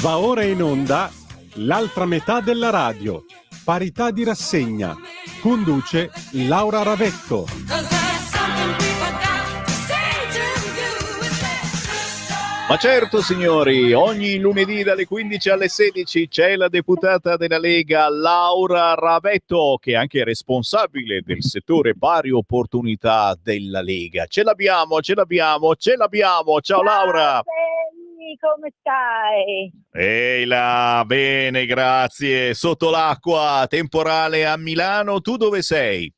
Va ora in onda l'altra metà della radio, parità di rassegna. Conduce Laura Ravetto. Ma certo signori, ogni lunedì dalle 15 alle 16 c'è la deputata della Lega Laura Ravetto, che è anche responsabile del settore pari opportunità della Lega. Ce l'abbiamo. Ciao Laura! Come stai? Ehi là, bene, grazie. Sotto l'acqua, temporale a Milano, tu dove sei?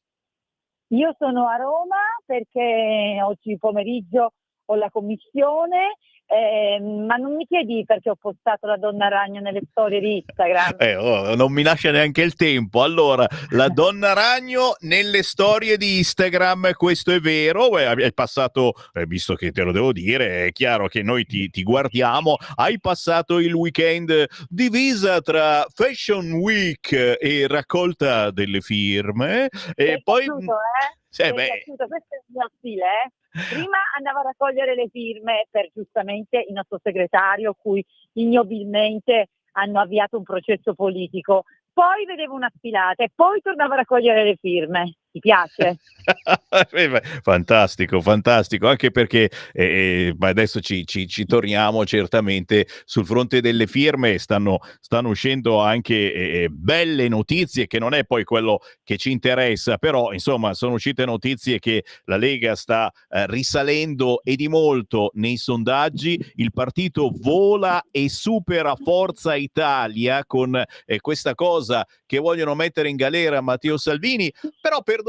Io sono a Roma perché oggi pomeriggio ho la commissione, ma non mi chiedi perché ho postato la donna ragno nelle storie di Instagram. Non mi lascia neanche il tempo. Allora, la donna ragno nelle storie di Instagram, questo è vero, è passato, visto che te lo devo dire, è chiaro che noi ti guardiamo, hai passato il weekend divisa tra Fashion Week e raccolta delle firme, e poi... Piaciuto, piaciuto, questo è il mio stile, Prima andavo a raccogliere le firme per giustamente il nostro segretario, cui ignobilmente hanno avviato un processo politico. Poi vedevo una sfilata e poi tornavo a raccogliere le firme. Ti piace? Fantastico, anche perché ma adesso ci torniamo certamente sul fronte delle firme, stanno uscendo anche belle notizie, che non è poi quello che ci interessa, però insomma sono uscite notizie che la Lega sta risalendo e di molto nei sondaggi, il partito vola e supera Forza Italia con questa cosa che vogliono mettere in galera Matteo Salvini, però perdonami,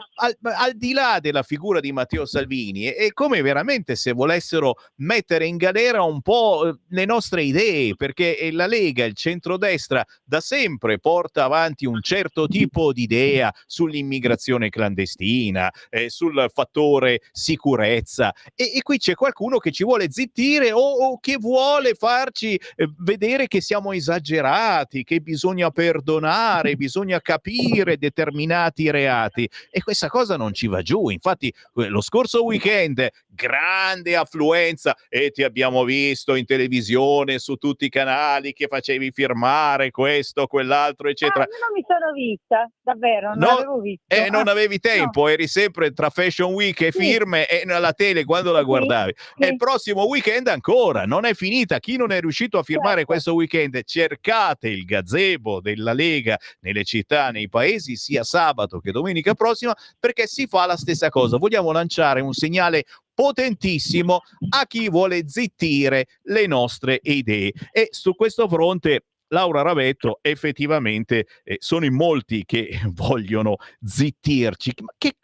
al di là della figura di Matteo Salvini, è come veramente se volessero mettere in galera un po' le nostre idee, perché la Lega, il centrodestra, da sempre porta avanti un certo tipo di idea sull'immigrazione clandestina, sul fattore sicurezza, e qui c'è qualcuno che ci vuole zittire o che vuole farci vedere che siamo esagerati, che bisogna perdonare, bisogna capire determinati reati. E questa cosa non ci va giù. Infatti lo scorso weekend grande affluenza e ti abbiamo visto in televisione su tutti i canali che facevi firmare questo, quell'altro, eccetera. Io non mi sono vista, davvero, non l'avevo visto. Non avevi tempo, no. Eri sempre tra Fashion Week e firme e alla tele quando la guardavi. E il prossimo weekend ancora, non è finita. Chi non è riuscito a firmare questo weekend, cercate il gazebo della Lega nelle città, nei paesi, sia sabato che domenica prossima, perché si fa la stessa cosa. Vogliamo lanciare un segnale potentissimo a chi vuole zittire le nostre idee, e su questo fronte Laura Ravetto effettivamente sono in molti che vogliono zittirci. Ma che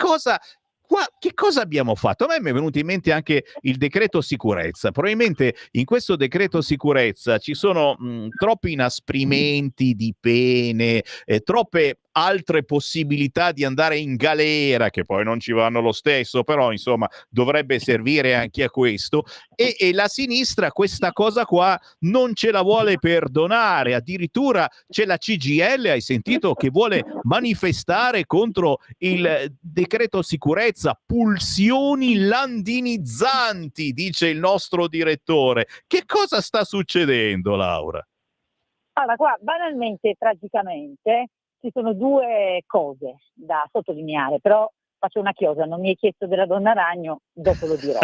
cosa abbiamo fatto? A me mi è venuto in mente anche il decreto sicurezza. Probabilmente in questo decreto sicurezza ci sono troppi inasprimenti di pene, troppe altre possibilità di andare in galera, che poi non ci vanno lo stesso, però insomma dovrebbe servire anche a questo, e la sinistra questa cosa qua non ce la vuole perdonare. Addirittura c'è la CGIL, hai sentito, che vuole manifestare contro il decreto sicurezza, pulsioni landinizzanti, dice il nostro direttore. Che cosa sta succedendo, Laura? Allora, qua banalmente e tragicamente ci sono due cose da sottolineare, però faccio una chiosa, non mi hai chiesto della donna ragno, dopo lo dirò.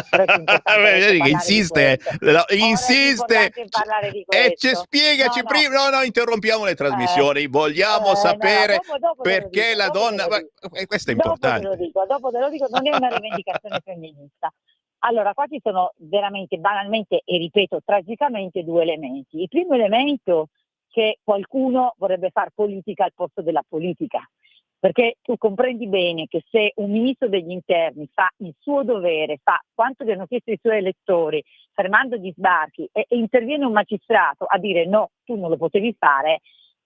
Vedi che insiste, insiste, e spiegaci prima, no, interrompiamo le trasmissioni, vogliamo sapere dopo perché la donna, questo è importante. Dopo te lo dico, non è una rivendicazione femminista. Allora, qua ci sono veramente, banalmente, e ripeto, tragicamente due elementi. Il primo elemento, che qualcuno vorrebbe fare politica al posto della politica, perché tu comprendi bene che se un ministro degli interni fa il suo dovere, fa quanto gli hanno chiesto i suoi elettori, fermando gli sbarchi, e interviene un magistrato a dire no, tu non lo potevi fare,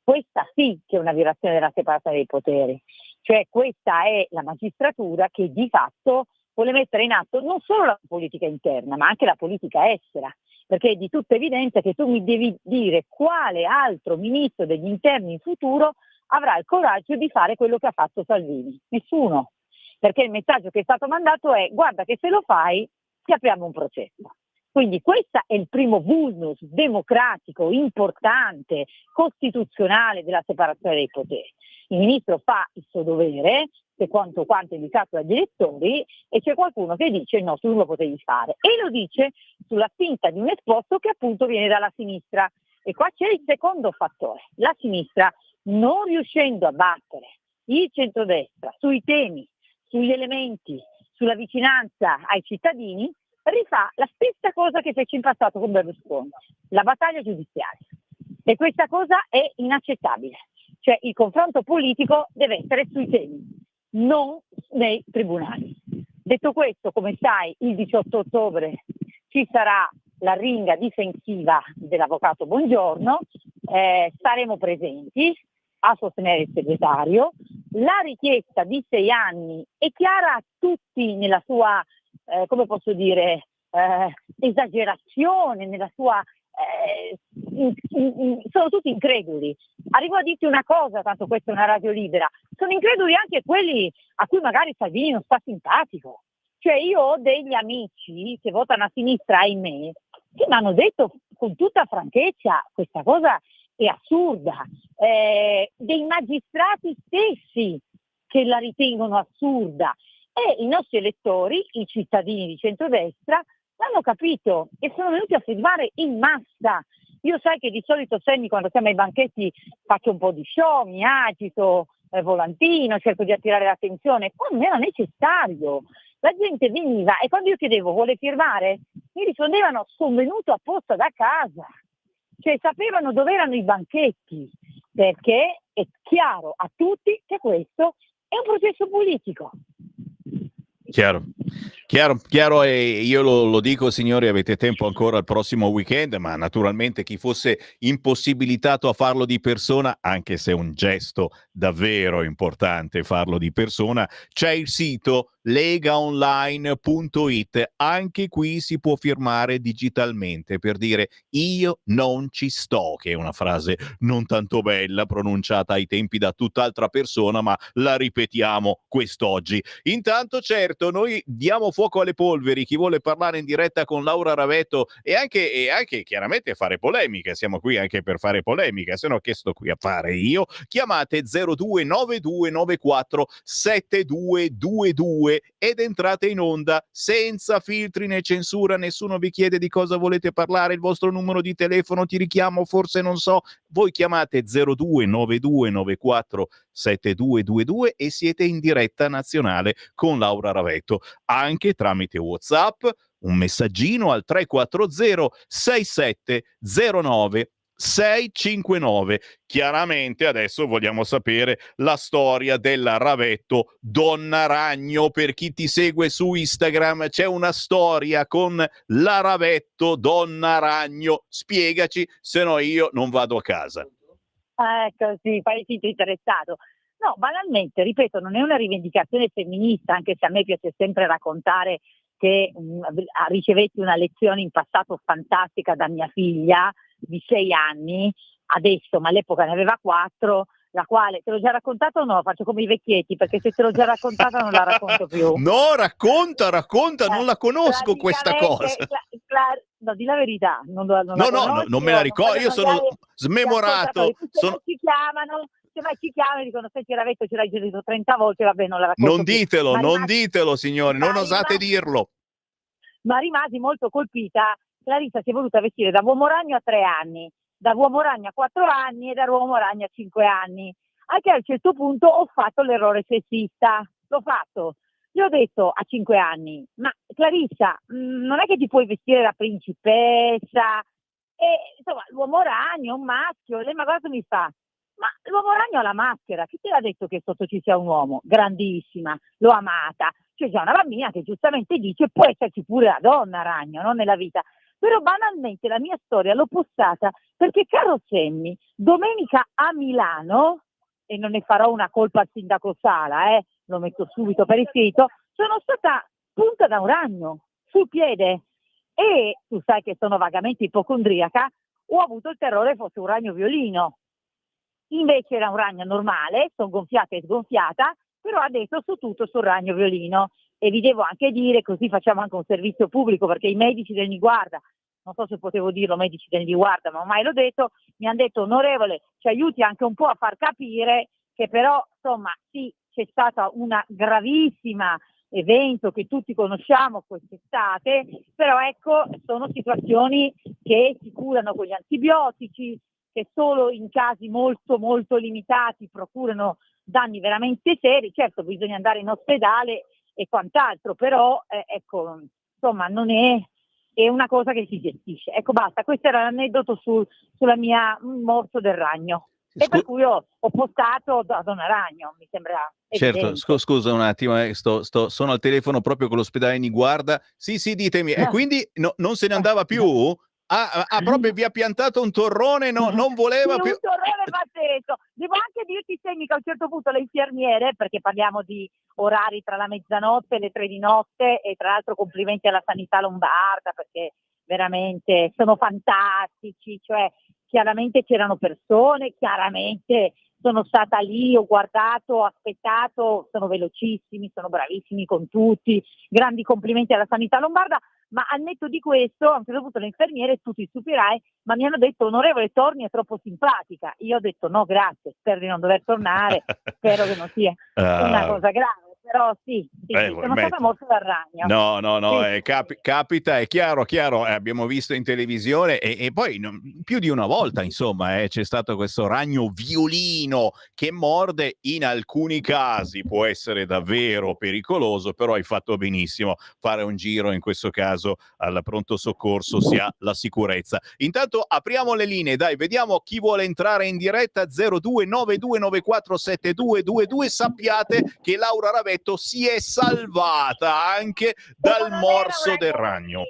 questa sì che è una violazione della separazione dei poteri. Cioè questa è la magistratura che di fatto vuole mettere in atto non solo la politica interna, ma anche la politica estera. Perché è di tutta evidenza che tu mi devi dire quale altro ministro degli interni in futuro avrà il coraggio di fare quello che ha fatto Salvini. Nessuno. Perché il messaggio che è stato mandato è: guarda che se lo fai ti apriamo un processo. Quindi questo è il primo vulnus democratico, importante, costituzionale della separazione dei poteri. Il ministro fa il suo dovere, secondo quanto indicato dagli elettori, e c'è qualcuno che dice no, tu non lo potevi fare. E lo dice sulla spinta di un esposto che appunto viene dalla sinistra. E qua c'è il secondo fattore. La sinistra, non riuscendo a battere il centrodestra sui temi, sugli elementi, sulla vicinanza ai cittadini, rifà la stessa cosa che fece in passato con Berlusconi, la battaglia giudiziaria. E questa cosa è inaccettabile. Cioè il confronto politico deve essere sui temi, non nei tribunali. Detto questo, come sai, il 18 ottobre ci sarà la ringa difensiva dell'avvocato Bongiorno, saremo presenti a sostenere il segretario. La richiesta di 6 anni è chiara a tutti nella sua come posso dire, esagerazione, nella sua sono tutti increduli. Arrivo a dirti una cosa, tanto questa è una radio libera, sono increduli anche quelli a cui magari Salvini non sta simpatico. Cioè io ho degli amici che votano a sinistra, ahimè, che mi hanno detto con tutta franchezza questa cosa è assurda, dei magistrati stessi che la ritengono assurda. E i nostri elettori, i cittadini di centrodestra, l'hanno capito e sono venuti a firmare in massa. Io sai che di solito Sammy, quando siamo ai banchetti faccio un po' di show, mi agito, volantino, cerco di attirare l'attenzione. Qua non era necessario. La gente veniva e quando io chiedevo vuole firmare, mi rispondevano sono venuto apposta da casa. Cioè sapevano dove erano i banchetti, perché è chiaro a tutti che questo è un processo politico. Chiaro, e io lo dico, signori, avete tempo ancora il prossimo weekend, ma naturalmente chi fosse impossibilitato a farlo di persona, anche se è un gesto davvero importante farlo di persona, c'è il sito legaonline.it, anche qui si può firmare digitalmente per dire io non ci sto, che è una frase non tanto bella pronunciata ai tempi da tutt'altra persona, ma la ripetiamo quest'oggi. Intanto certo, noi diamo fuoco alle polveri, chi vuole parlare in diretta con Laura Ravetto e anche chiaramente fare polemica, siamo qui anche per fare polemica, se no che sto qui a fare io? Chiamate 0292947222 ed entrate in onda senza filtri né censura, nessuno vi chiede di cosa volete parlare, il vostro numero di telefono, ti richiamo, forse non so, voi chiamate 0292947222 e siete in diretta nazionale con Laura Ravetto, anche tramite WhatsApp, un messaggino al 340 6709 659. Chiaramente adesso vogliamo sapere la storia della Ravetto Donna Ragno. Per chi ti segue su Instagram c'è una storia con la Ravetto Donna Ragno, spiegaci, se no io non vado a casa. Ecco, sì, fai il finto interessato. No, banalmente, ripeto, non è una rivendicazione femminista, anche se a me piace sempre raccontare che ricevetti una lezione in passato fantastica da mia figlia di 6 anni, adesso, ma all'epoca ne aveva 4, la quale, te l'ho già raccontato o no? Faccio come i vecchietti, perché se te l'ho già raccontata non la racconto più. No, racconta, non la conosco questa cosa. No, di la verità, non la No, conosco, non me la ricordo, io sono smemorato. Ci chiamano, semmai ci chiamano e dicono senti Ravetto ce l'hai già detto 30 volte, vabbè non la racconto Non più. ditelo signori, non osate dirlo. Ma rimasi molto colpita. Clarissa si è voluta vestire da uomo ragno a 3 anni, da uomo ragno a 4 anni e da uomo ragno a 5 anni. Anche a un certo punto ho fatto l'errore sessista, l'ho fatto. Gli ho detto a 5 anni, ma Clarissa, non è che ti puoi vestire da principessa, e insomma l'uomo ragno è un maschio, lei ma cosa mi fa? Ma l'uomo ragno ha la maschera, chi te l'ha detto che sotto ci sia un uomo? Grandissima, l'ho amata. C'è già una bambina che giustamente dice può esserci pure la donna ragno, no? Nella vita. Però banalmente la mia storia l'ho postata perché, caro Sammy, domenica a Milano, e non ne farò una colpa al sindaco Sala, lo metto subito per iscritto, sono stata punta da un ragno sul piede e tu sai che sono vagamente ipocondriaca, ho avuto il terrore fosse un ragno violino. Invece era un ragno normale, sono gonfiata e sgonfiata, però adesso so tutto sul ragno violino. E vi devo anche dire, così facciamo anche un servizio pubblico, perché i medici del Niguarda, non so se potevo dirlo medici del Niguarda, ma ormai l'ho detto, mi hanno detto: onorevole, ci aiuti anche un po' a far capire che però, insomma, sì, c'è stata una gravissima evento che tutti conosciamo quest'estate, però ecco, sono situazioni che si curano con gli antibiotici, che solo in casi molto molto limitati procurano danni veramente seri. Certo, bisogna andare in ospedale e quant'altro, però ecco, insomma, non è una cosa che si gestisce. Ecco, basta, questo era l'aneddoto sulla mia morso del ragno. E per cui ho postato a Don Aragno, mi sembra certo, evidente. scusa un attimo, sono al telefono proprio con l'ospedale Niguarda. Sì, ditemi, e quindi non se ne andava più? Proprio vi ha piantato un torrone, non voleva Sì, più. un torrone pazzesco. Devo anche dirti, Semi, che a un certo punto le infermiere, perché parliamo di orari tra la mezzanotte e le 3 di notte, e tra l'altro complimenti alla sanità lombarda, perché veramente sono fantastici, cioè chiaramente c'erano persone, chiaramente sono stata lì, ho guardato, ho aspettato, sono velocissimi, sono bravissimi con tutti, grandi complimenti alla sanità lombarda. Ma al netto di questo, a un certo punto le infermiere, tu ti stupirai, ma mi hanno detto: onorevole, torni, è troppo simpatica. Io ho detto: no, grazie, spero di non dover tornare, spero che non sia una cosa grave, però sì, sono stata morta dal ragno. No, Sì. capita, è chiaro, abbiamo visto in televisione e poi più di una volta, insomma, c'è stato questo ragno violino che morde. In alcuni casi può essere davvero pericoloso, però hai fatto benissimo fare un giro, in questo caso al pronto soccorso, si ha la sicurezza. Intanto apriamo le linee, dai, vediamo chi vuole entrare in diretta. 0292947222. Sappiate che Laura Ravetto si è salvata anche dal morso del ragno.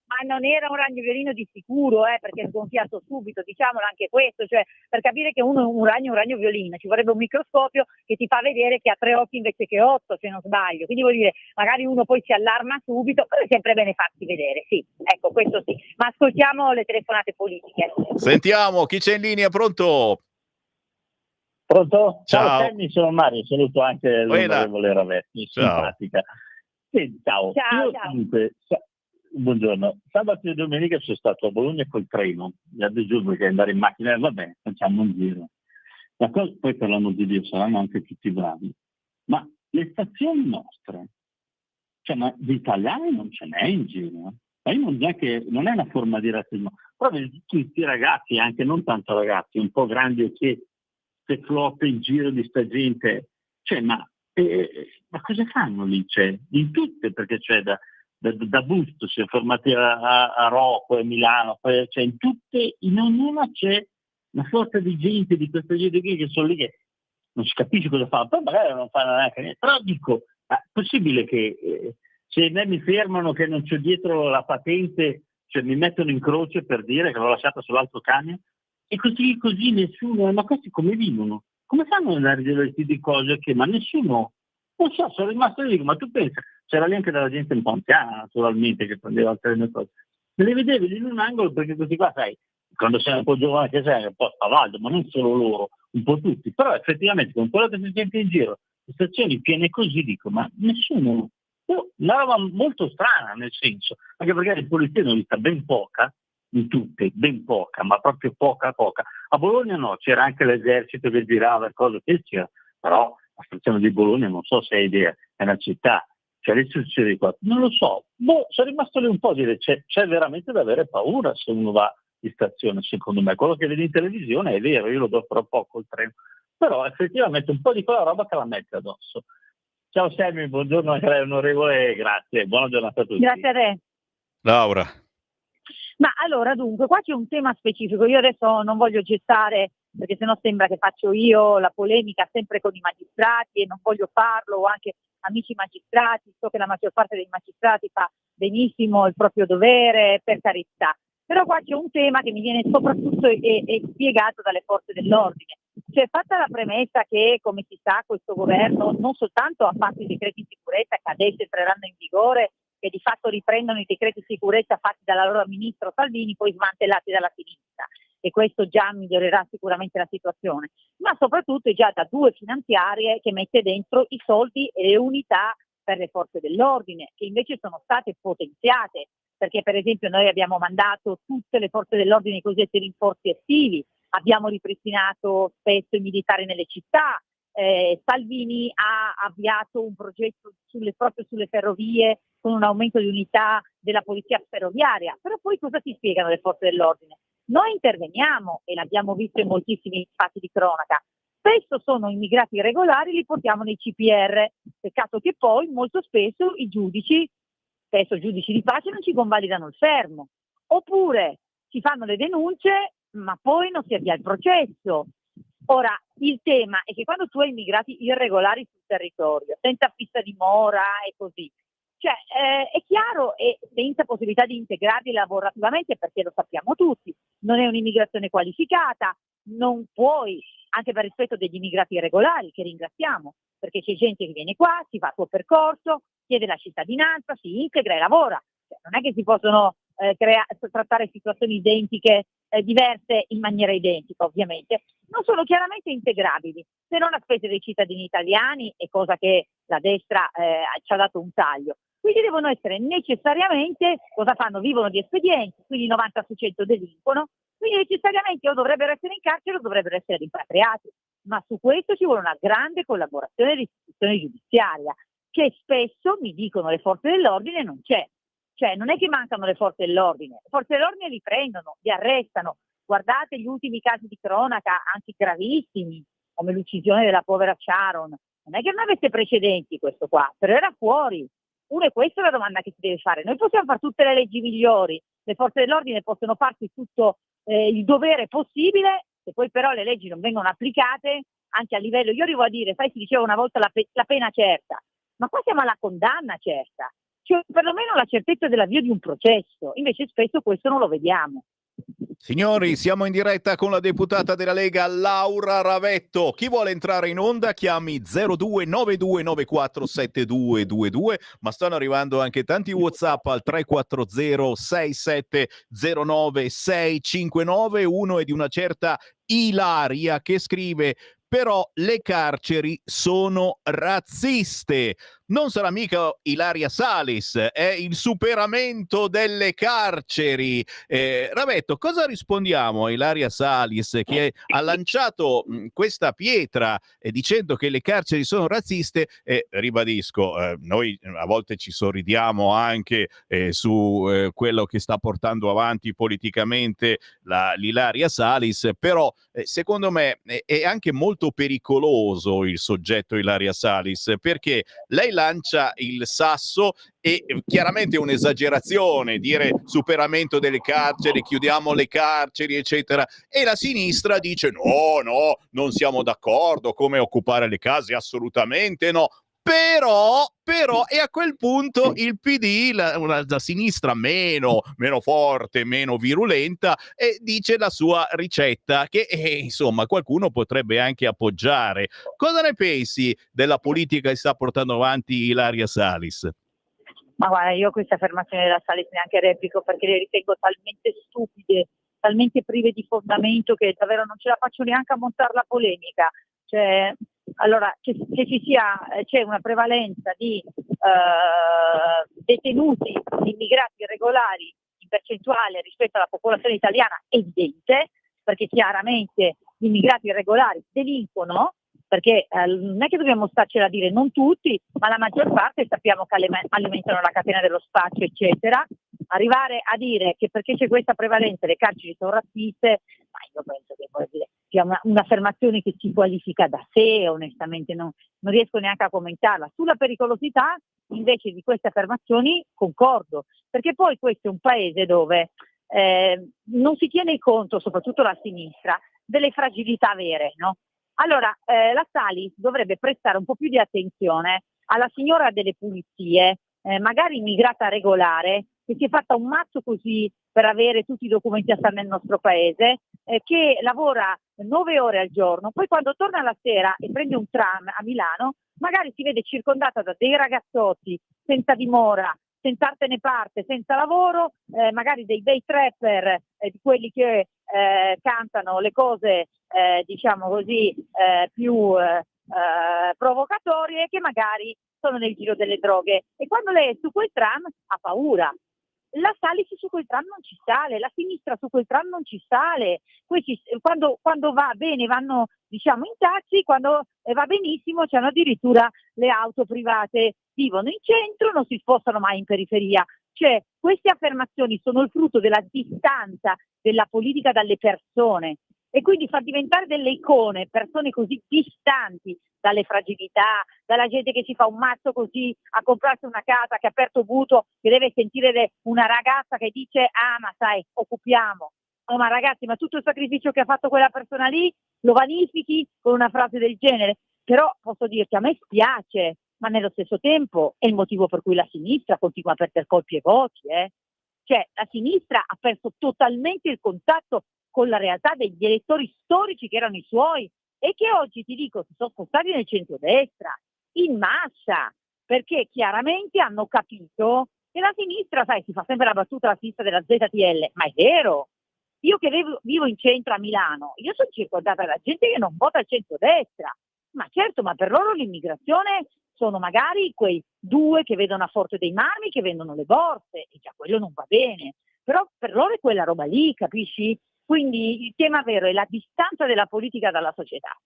Ma non era un ragno violino di sicuro, perché è sgonfiato subito, diciamolo anche questo, cioè per capire che un ragno violino ci vorrebbe un microscopio che ti fa vedere che ha 3 occhi invece che 8, se non sbaglio. Quindi vuol dire, magari uno poi si allarma subito, però è sempre bene farsi vedere, sì, ecco, questo sì. Ma ascoltiamo le telefonate politiche. Sentiamo chi c'è in linea, pronto? Pronto? Ciao. Sammy, sono Mario, saluto anche l'onorevole Ravetti, simpatica. Sì, ciao. Io comunque, buongiorno, sabato e domenica sono stato a Bologna col treno, mi giuro che andare in macchina, va bene, facciamo un giro. Poi per l'amor di Dio saranno anche tutti bravi, ma le stazioni nostre, cioè, ma di italiani non ce n'è in giro. Ma io non, che non è una forma di razzismo, proprio tutti questi ragazzi, anche non tanto ragazzi, un po' grandi, che flotte in giro di sta gente, cioè, ma cosa fanno lì? Cioè, in tutte, perché c'è da Busto si è formati a Rocco e Milano, cioè in tutte, in ognuna c'è una sorta di gente, di questa gente qui che sono lì che non si capisce cosa fanno, poi magari non fanno neanche niente, però dico, è possibile che se me mi fermano che non c'è dietro la patente, cioè mi mettono in croce per dire che l'ho lasciata sull'altro camion? E così nessuno, ma questi come vivono? Come fanno ad andare di cose che, ma nessuno, non so, sono rimasto lì, ma tu pensa, c'era lì anche della gente un po' anziana, naturalmente, che prendeva altre cose. Me le vedevi in un angolo, perché questi qua, sai, quando sei un po' giovane che sei, un po' spavaldo, ma non solo loro, un po' tutti, però effettivamente con quello che si sente in giro, le stazioni piene così, dico, ma nessuno, una roba molto strana, nel senso, anche perché di polizia ne ho vista ben poca, in tutte, ben poca, ma proprio poca. A Bologna no, c'era anche l'esercito che girava e cose che c'era, però la stazione di Bologna non so se hai idea, è una città, c'è le succede di qua, non lo so, sono rimasto lì un po' a dire, c'è veramente da avere paura se uno va in stazione, secondo me, quello che vedi in televisione è vero, io lo do fra poco il treno, però effettivamente un po' di quella roba te la mette addosso. Ciao Sammy, buongiorno anche lei onorevole, grazie, buona giornata a tutti. Grazie a te. Laura. Ma allora, dunque, qua c'è un tema specifico. Io adesso non voglio gettare, perché sennò sembra che faccio io la polemica sempre con i magistrati, e non voglio farlo, o anche amici magistrati. So che la maggior parte dei magistrati fa benissimo il proprio dovere, per carità. Però qua c'è un tema che mi viene soprattutto spiegato dalle forze dell'ordine. Cioè, fatta la premessa che, come si sa, questo governo non soltanto ha fatto i decreti di sicurezza che adesso entreranno in vigore, che di fatto riprendono i decreti di sicurezza fatti dalla loro ministro Salvini, poi smantellati dalla sinistra, e questo già migliorerà sicuramente la situazione, ma soprattutto è già da 2 finanziarie che mette dentro i soldi e le unità per le forze dell'ordine, che invece sono state potenziate, perché per esempio noi abbiamo mandato tutte le forze dell'ordine, i cosiddetti rinforzi attivi, abbiamo ripristinato spesso i militari nelle città, Salvini ha avviato un progetto proprio sulle ferrovie con un aumento di unità della polizia ferroviaria, però poi cosa si spiegano le forze dell'ordine? Noi interveniamo, e l'abbiamo visto in moltissimi fatti di cronaca, spesso sono immigrati irregolari, li portiamo nei CPR, peccato che poi molto spesso i giudici, spesso giudici di pace, non ci convalidano il fermo, oppure si fanno le denunce ma poi non si avvia il processo. Ora, il tema è che quando tu hai immigrati irregolari sul territorio, senza fissa dimora e così, cioè è chiaro, e senza possibilità di integrarli lavorativamente, perché lo sappiamo tutti, non è un'immigrazione qualificata, non puoi, anche per rispetto degli immigrati irregolari, che ringraziamo, perché c'è gente che viene qua, si fa il suo percorso, chiede la cittadinanza, si integra e lavora. Cioè, non è che si possono trattare situazioni identiche, diverse in maniera identica, ovviamente. Non sono chiaramente integrabili, se non a spese dei cittadini italiani, è cosa che la destra ci ha dato un taglio. Quindi devono essere necessariamente, cosa fanno? Vivono di espedienti, quindi 90 su 100 delinquono, quindi necessariamente o dovrebbero essere in carcere o dovrebbero essere rimpatriati. Ma su questo ci vuole una grande collaborazione dell'istituzione giudiziaria, che spesso, mi dicono le forze dell'ordine, non c'è. Cioè non è che mancano le forze dell'ordine, le forze dell'ordine li prendono, li arrestano. Guardate gli ultimi casi di cronaca, anche gravissimi, come l'uccisione della povera Sharon. Non è che non avesse precedenti questo qua, però era fuori. Uno è questa la domanda che si deve fare. Noi possiamo fare tutte le leggi migliori, le forze dell'ordine possono farsi tutto il dovere possibile, se poi però le leggi non vengono applicate, anche a livello, io arrivo a dire, sai, si diceva una volta la pena certa, ma qua siamo alla condanna certa. Cioè, perlomeno la certezza dell'avvio di un processo, invece spesso questo non lo vediamo. Signori, siamo in diretta con la deputata della Lega Laura Ravetto. Chi vuole entrare in onda chiami 0292947222, ma stanno arrivando anche tanti WhatsApp al 340 6709 659. Uno è di una certa Ilaria che scrive: però le carceri sono razziste. Non sarà mica Ilaria Salis, è il superamento delle carceri. Ravetto, cosa rispondiamo a Ilaria Salis che ha lanciato questa pietra dicendo che le carceri sono razziste? Ribadisco, noi a volte ci sorridiamo anche su quello che sta portando avanti politicamente l'Ilaria Salis, però secondo me è anche molto pericoloso il soggetto Ilaria Salis, perché lei lancia il sasso e chiaramente è un'esagerazione dire superamento delle carceri, chiudiamo le carceri, eccetera, e la sinistra dice no, non siamo d'accordo, come occupare le case, assolutamente no. Però, e a quel punto il PD, la sinistra meno forte, meno virulenta, dice la sua ricetta che insomma qualcuno potrebbe anche appoggiare. Cosa ne pensi della politica che sta portando avanti Ilaria Salis? Ma guarda, io queste affermazioni della Salis neanche replico, perché le ritengo talmente stupide, talmente prive di fondamento, che davvero non ce la faccio neanche a montare la polemica. Cioè, allora, che ci sia, c'è una prevalenza di detenuti, di immigrati irregolari in percentuale rispetto alla popolazione italiana, evidente, perché chiaramente gli immigrati irregolari delinquono, perché non è che dobbiamo starcela a dire, non tutti, ma la maggior parte sappiamo che alimentano la catena dello spaccio, eccetera. Arrivare a dire che perché c'è questa prevalenza le carceri sono razziste, ma io penso che sia un'affermazione che si qualifica da sé, onestamente non riesco neanche a commentarla. Sulla pericolosità invece di queste affermazioni concordo, perché poi questo è un paese dove non si tiene conto, soprattutto la sinistra, delle fragilità vere, no? Allora, la Salis dovrebbe prestare un po' più di attenzione alla signora delle pulizie, magari immigrata regolare, che si è fatta un mazzo così per avere tutti i documenti a stare nel nostro paese, che lavora 9 ore al giorno, poi quando torna la sera e prende un tram a Milano, magari si vede circondata da dei ragazzotti senza dimora, senza arte né parte, senza lavoro, magari dei bei trapper, di quelli che cantano le cose diciamo così più provocatorie, che magari sono nel giro delle droghe, e quando lei è su quel tram ha paura. La Salici su quel tram non ci sale, la sinistra su quel tram non ci sale. Quando va bene vanno, diciamo, in taxi, quando va benissimo c'hanno addirittura le auto private, vivono in centro, non si spostano mai in periferia. Cioè, queste affermazioni sono il frutto della distanza della politica dalle persone, e quindi far diventare delle icone persone così distanti dalle fragilità, dalla gente che si fa un mazzo così a comprarsi una casa, che ha aperto buto, che deve sentire una ragazza che dice ma sai, occupiamo. Oh, ma ragazzi, ma tutto il sacrificio che ha fatto quella persona lì lo vanifichi con una frase del genere? Però posso dirti, a me spiace, ma nello stesso tempo è il motivo per cui la sinistra continua a perdere colpi e voti. Cioè, la sinistra ha perso totalmente il contatto con la realtà degli elettori storici che erano i suoi, e che oggi, ti dico, si sono spostati nel centrodestra in massa, perché chiaramente hanno capito che la sinistra, sai, si fa sempre la battuta alla sinistra della ZTL, ma è vero. Io che vivo in centro a Milano, io sono circondata da gente che non vota il centrodestra, ma certo, ma per loro l'immigrazione sono magari quei due che vedono a Forte dei Marmi, che vendono le borse, e già quello non va bene, però per loro è quella roba lì, capisci? Quindi il tema vero è la distanza della politica dalla società.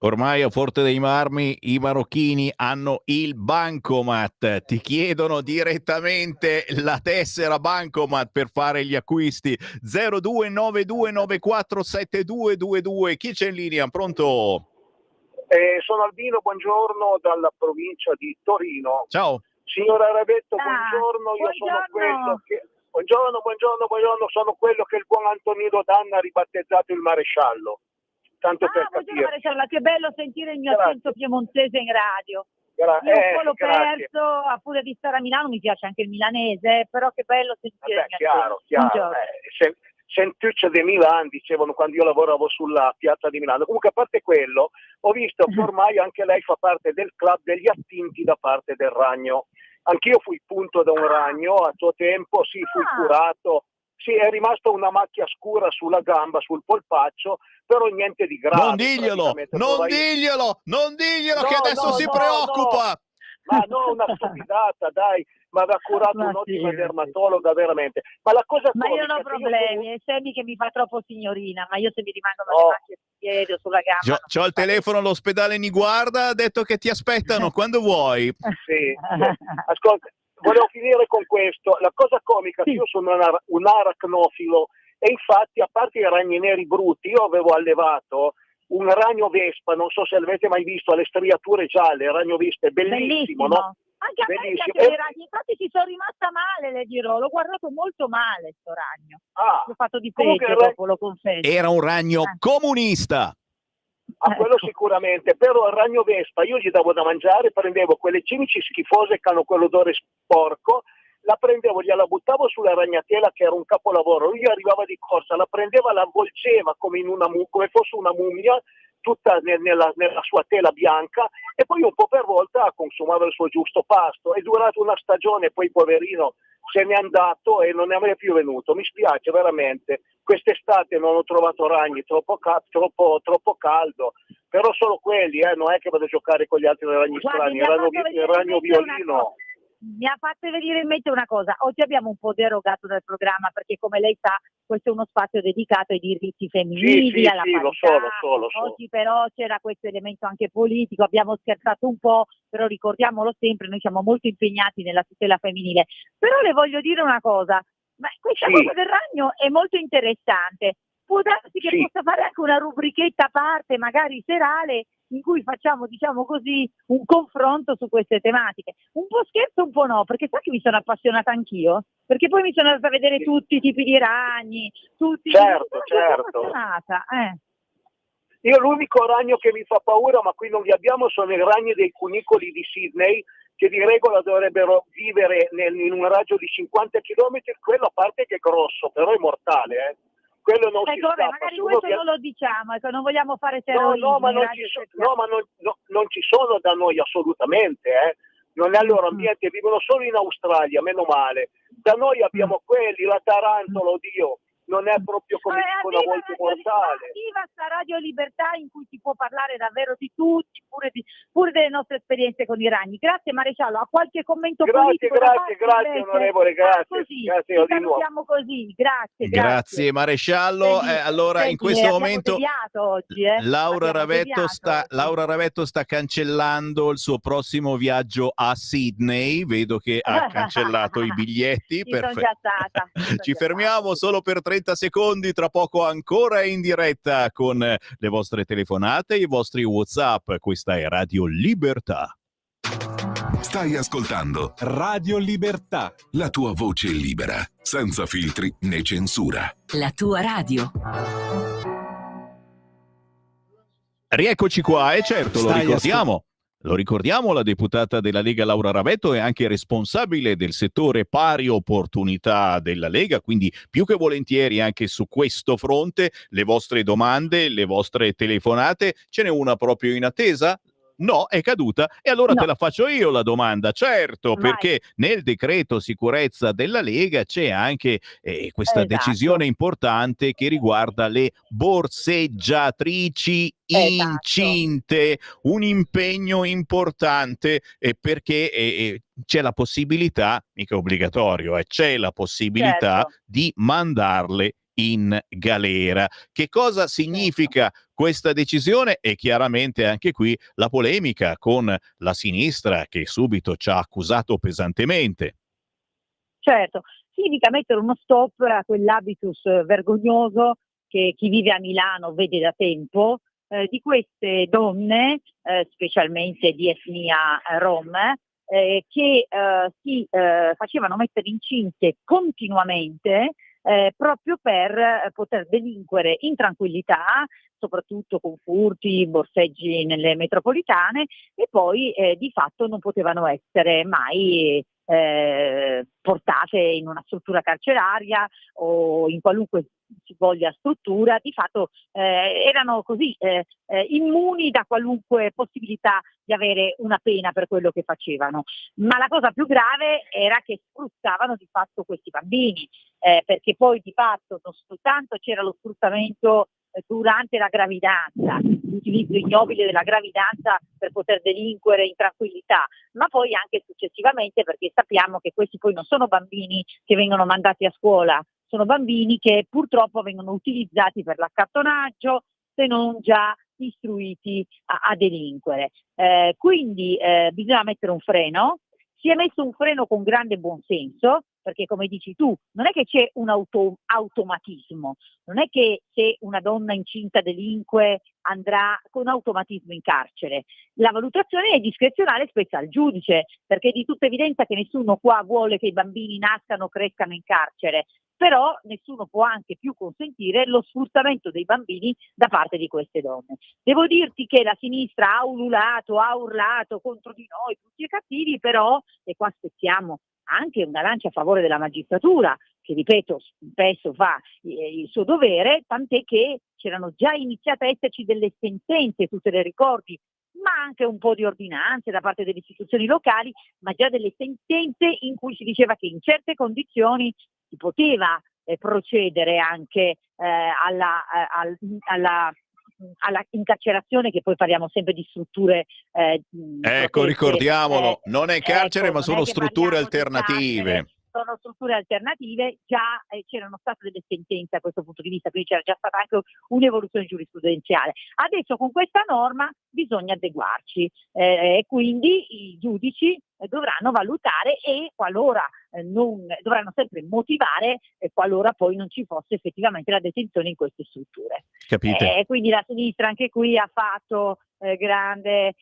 Ormai a Forte dei Marmi i marocchini hanno il bancomat, ti chiedono direttamente la tessera bancomat per fare gli acquisti. 0292947222. Chi c'è in linea? Pronto? Sono Albino, buongiorno, dalla provincia di Torino. Ciao. Signora Ravetto, buongiorno, io sono quello che... Buongiorno, sono quello che il buon Antonino Danna ha ribattezzato il maresciallo. Tanto per capire. Maresciallo, che bello sentire il mio accento piemontese in radio. Io un po' l'ho perso, a furia di stare a Milano, mi piace anche il milanese, però che bello sentire il mio chiaro. Sentuccia de Milan, dicevano quando io lavoravo sulla piazza di Milano. Comunque, a parte quello, ho visto che ormai anche lei fa parte del club degli attinti da parte del ragno. Anch'io fui punto da un ragno a suo tempo, sì, fui curato, sì, è rimasta una macchia scura sulla gamba, sul polpaccio, però niente di grave. Non diglielo che adesso si preoccupa. Ma no, una stupidata, dai, ma aveva curato un'ottima dermatologa, veramente. Ma la cosa ma io non ho problemi, è Semi che mi fa troppo signorina, ma io se mi rimangono le macchie sul piede o sulla gamba. C'ho il telefono all'ospedale Niguarda, ha detto che ti aspettano quando vuoi. Sì. Ascolta, volevo finire con questo. La cosa comica, che io sono un aracnofilo, e infatti, a parte i ragni neri brutti, io avevo allevato un ragno vespa, non so se l'avete mai visto, ha le striature gialle, il ragno vespa è bellissimo, no? Anche a me piacciono i ragni, infatti ci sono rimasta male, le dirò, l'ho guardato molto male sto ragno. L'ho fatto di peggio dopo, lo confesso. Era un ragno comunista. Quello sicuramente, però il ragno vespa io gli davo da mangiare, prendevo quelle cimici schifose che hanno quell'odore sporco, la prendevo, gliela buttavo sulla ragnatela che era un capolavoro, lui arrivava di corsa, la prendeva, la avvolgeva come fosse una mummia, tutta nella sua tela bianca, e poi un po' per volta consumava il suo giusto pasto. È durato una stagione, poi poverino se n'è andato e non è mai più venuto. Mi spiace veramente, quest'estate non ho trovato ragni, troppo caldo, però solo quelli, non è che vado a giocare con gli altri ragni strani, il ragno violino. Mi ha fatto venire in mente una cosa, oggi abbiamo un po' derogato dal programma perché, come lei sa, questo è uno spazio dedicato ai diritti femminili, alla parità. Lo so. Oggi però c'era questo elemento anche politico, abbiamo scherzato un po', però ricordiamolo sempre, noi siamo molto impegnati nella tutela femminile. Però le voglio dire una cosa, ma questa cosa del ragno è molto interessante, può darsi che possa fare anche una rubrichetta a parte, magari serale, in cui facciamo, diciamo così, un confronto su queste tematiche. Un po' scherzo, un po' no, perché sa che mi sono appassionata anch'io, perché poi mi sono andata a vedere tutti i tipi di ragni, Certo. Io l'unico ragno che mi fa paura, ma qui non li abbiamo, sono i ragni dei cunicoli di Sydney, che di regola dovrebbero vivere in un raggio di 50 km, quello a parte che è grosso, però è mortale, quello non si scappa. Magari questo non lo diciamo, non vogliamo fare terrorismo. Ma non ci sono da noi assolutamente, non è il loro ambiente, vivono solo in Australia, meno male. Da noi abbiamo quelli, la tarantola, oddio, non è proprio come dicono a volte mortale. viva sta Radio Libertà in cui si può parlare davvero di tutti, pure delle nostre esperienze con i ragni. Grazie maresciallo, ha qualche commento politico? Grazie onorevole, grazie. Grazie ci salutiamo così, grazie maresciallo. Allora in questo momento oggi, Laura Ravetto sta cancellando il suo prossimo viaggio a Sydney, vedo che ha cancellato i biglietti. Ci fermiamo solo per 30 secondi, tra poco ancora in diretta con le vostre telefonate e i vostri WhatsApp. Questa è Radio Libertà. Stai ascoltando Radio Libertà, la tua voce libera, senza filtri né censura. La tua radio. Rieccoci qua, e certo, lo ricordiamo, la deputata della Lega Laura Ravetto è anche responsabile del settore pari opportunità della Lega, quindi più che volentieri anche su questo fronte le vostre domande, le vostre telefonate, ce n'è una proprio in attesa? No, è caduta? E allora te la faccio io la domanda, certo, perché nel decreto sicurezza della Lega c'è anche questa decisione importante che riguarda le borseggiatrici incinte, un impegno importante perché c'è la possibilità, mica obbligatorio, c'è la possibilità di mandarle in galera. Che cosa significa questa decisione? E chiaramente anche qui la polemica con la sinistra che subito ci ha accusato pesantemente. Certo, significa mettere uno stop a quell'habitus vergognoso che chi vive a Milano vede da tempo, di queste donne, specialmente di etnia rom, che si facevano mettere incinte continuamente proprio per poter delinquere in tranquillità, soprattutto con furti, borseggi nelle metropolitane, e poi di fatto non potevano essere mai portate in una struttura carceraria o in qualunque si voglia struttura. Di fatto erano così immuni da qualunque possibilità di avere una pena per quello che facevano. Ma la cosa più grave era che sfruttavano di fatto questi bambini, perché poi di fatto non soltanto c'era lo sfruttamento durante la gravidanza, l'utilizzo ignobile della gravidanza per poter delinquere in tranquillità, ma poi anche successivamente, perché sappiamo che questi poi non sono bambini che vengono mandati a scuola, sono bambini che purtroppo vengono utilizzati per l'accattonaggio, se non già istruiti a delinquere. Quindi bisogna mettere un freno. Si è messo un freno con grande buonsenso, perché come dici tu, non è che c'è un automatismo, non è che se una donna incinta delinque andrà con automatismo in carcere. La valutazione è discrezionale, spetta al giudice, perché è di tutta evidenza che nessuno qua vuole che i bambini nascano o crescano in carcere, però nessuno può anche più consentire lo sfruttamento dei bambini da parte di queste donne. Devo dirti che la sinistra ha ululato, ha urlato contro di noi, tutti e cattivi, però, e qua aspettiamo anche una lancia a favore della magistratura, che ripeto spesso fa il suo dovere, tant'è che c'erano già iniziate a esserci delle sentenze, tu te le ricordi, ma anche un po' di ordinanze da parte delle istituzioni locali, ma già delle sentenze in cui si diceva che in certe condizioni si poteva procedere anche alla incarcerazione, che poi parliamo sempre di strutture ecco, ricordiamolo, non è carcere, ma sono strutture alternative. Sono strutture alternative, già c'erano state delle sentenze a questo punto di vista, quindi c'era già stata anche un'evoluzione giurisprudenziale. Adesso con questa norma bisogna adeguarci e quindi i giudici dovranno valutare e qualora dovranno sempre motivare qualora poi non ci fosse effettivamente la detenzione in queste strutture. Capite? Quindi la sinistra anche qui ha fatto grande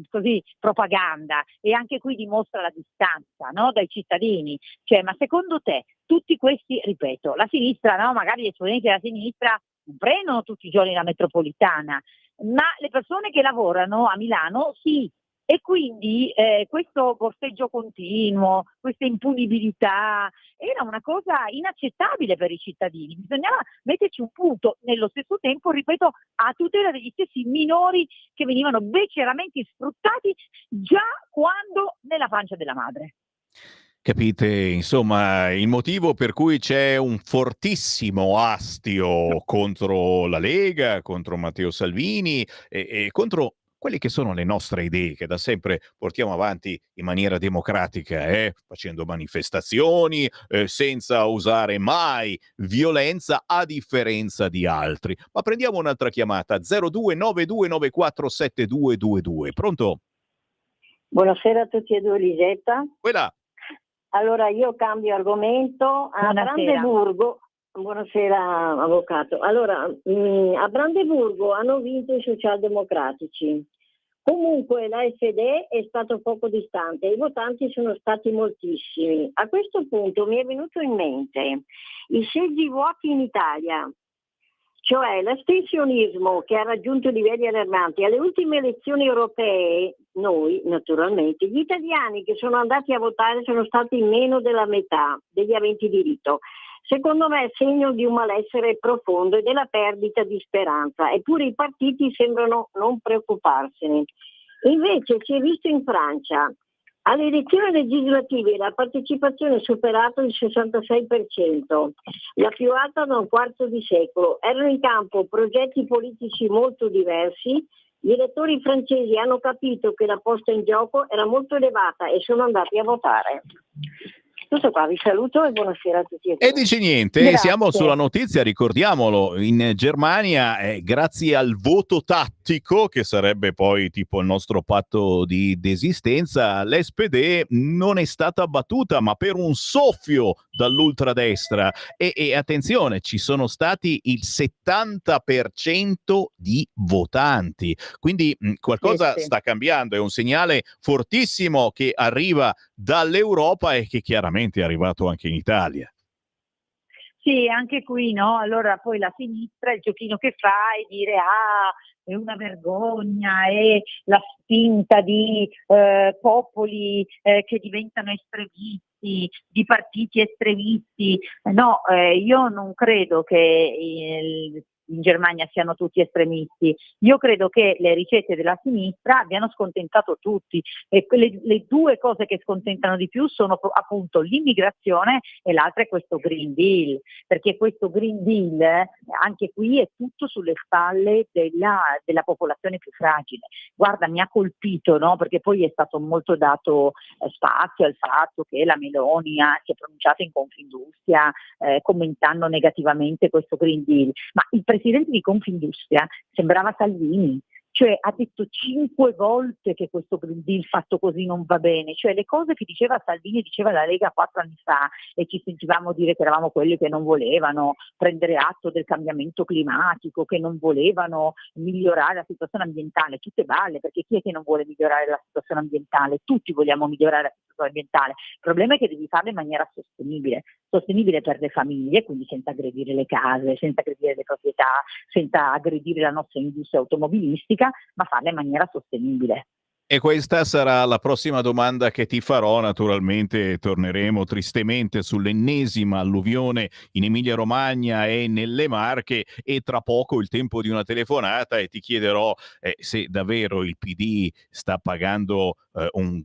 così propaganda, e anche qui dimostra la distanza, no, dai cittadini. Cioè, ma secondo te tutti questi, ripeto, la sinistra, no, magari gli esponenti della sinistra non prendono tutti i giorni la metropolitana, ma le persone che lavorano a Milano sì. E quindi questo borseggio continuo, questa impunibilità era una cosa inaccettabile per i cittadini. Bisognava metterci un punto, nello stesso tempo, ripeto, a tutela degli stessi minori che venivano beceramente sfruttati già quando nella pancia della madre. Capite, insomma, il motivo per cui c'è un fortissimo astio contro la Lega, contro Matteo Salvini e contro quelle che sono le nostre idee che da sempre portiamo avanti in maniera democratica, facendo manifestazioni, senza usare mai violenza, a differenza di altri. Ma prendiamo un'altra chiamata, 0292947222. Pronto? Buonasera a tutti e due, Lisetta. Quella. Allora io cambio argomento. A Brandeburgo, buonasera avvocato. Allora, a Brandeburgo hanno vinto i socialdemocratici. Comunque la SD è stato poco distante, i votanti sono stati moltissimi. A questo punto mi è venuto in mente i seggi vuoti in Italia, cioè l'astensionismo che ha raggiunto livelli allarmanti. Alle ultime elezioni europee, noi naturalmente, gli italiani che sono andati a votare sono stati meno della metà degli aventi diritto. Secondo me è segno di un malessere profondo e della perdita di speranza, eppure i partiti sembrano non preoccuparsene. Invece si è visto in Francia, alle elezioni legislative la partecipazione ha superato il 66%, la più alta da un quarto di secolo. Erano in campo progetti politici molto diversi. Gli elettori francesi hanno capito che la posta in gioco era molto elevata e sono andati a votare. Tutto qua, vi saluto e buonasera a tutti. E dici niente, Grazie. siamo sulla notizia, ricordiamolo, in Germania, grazie al voto tattico, che sarebbe poi tipo il nostro patto di desistenza, l'SPD non è stata battuta, ma per un soffio dall'ultradestra. E attenzione, ci sono stati il 70% di votanti, quindi qualcosa sta cambiando, è un segnale fortissimo che arriva dall'Europa e che chiaramente è arrivato anche in Italia. Sì, anche qui, no? Allora poi la sinistra, il giochino che fa è dire è una vergogna, è la spinta di popoli che diventano estremisti, di partiti estremisti. No, io non credo che in Germania siano tutti estremisti. Io credo che le ricette della sinistra abbiano scontentato tutti e le due cose che scontentano di più sono appunto l'immigrazione e l'altra è questo Green Deal, perché questo Green Deal anche qui è tutto sulle spalle della popolazione più fragile. Guarda, mi ha colpito, no? Perché poi è stato molto dato spazio al fatto che la Meloni si è pronunciata in Confindustria commentando negativamente questo Green Deal, ma il presidente di Confindustria sembrava Salvini, cioè ha detto 5 volte che questo Green Deal fatto così non va bene, cioè le cose che diceva Salvini diceva la Lega 4 anni fa e ci sentivamo dire che eravamo quelli che non volevano prendere atto del cambiamento climatico, che non volevano migliorare la situazione ambientale, tutte balle, perché chi è che non vuole migliorare la situazione ambientale? Tutti vogliamo migliorare la situazione ambientale, il problema è che devi farlo in maniera sostenibile per le famiglie, quindi senza aggredire le case, senza aggredire le proprietà, senza aggredire la nostra industria automobilistica, ma farla in maniera sostenibile. E questa sarà la prossima domanda che ti farò. Naturalmente torneremo tristemente sull'ennesima alluvione in Emilia-Romagna e nelle Marche e tra poco il tempo di una telefonata e ti chiederò se davvero il PD sta pagando un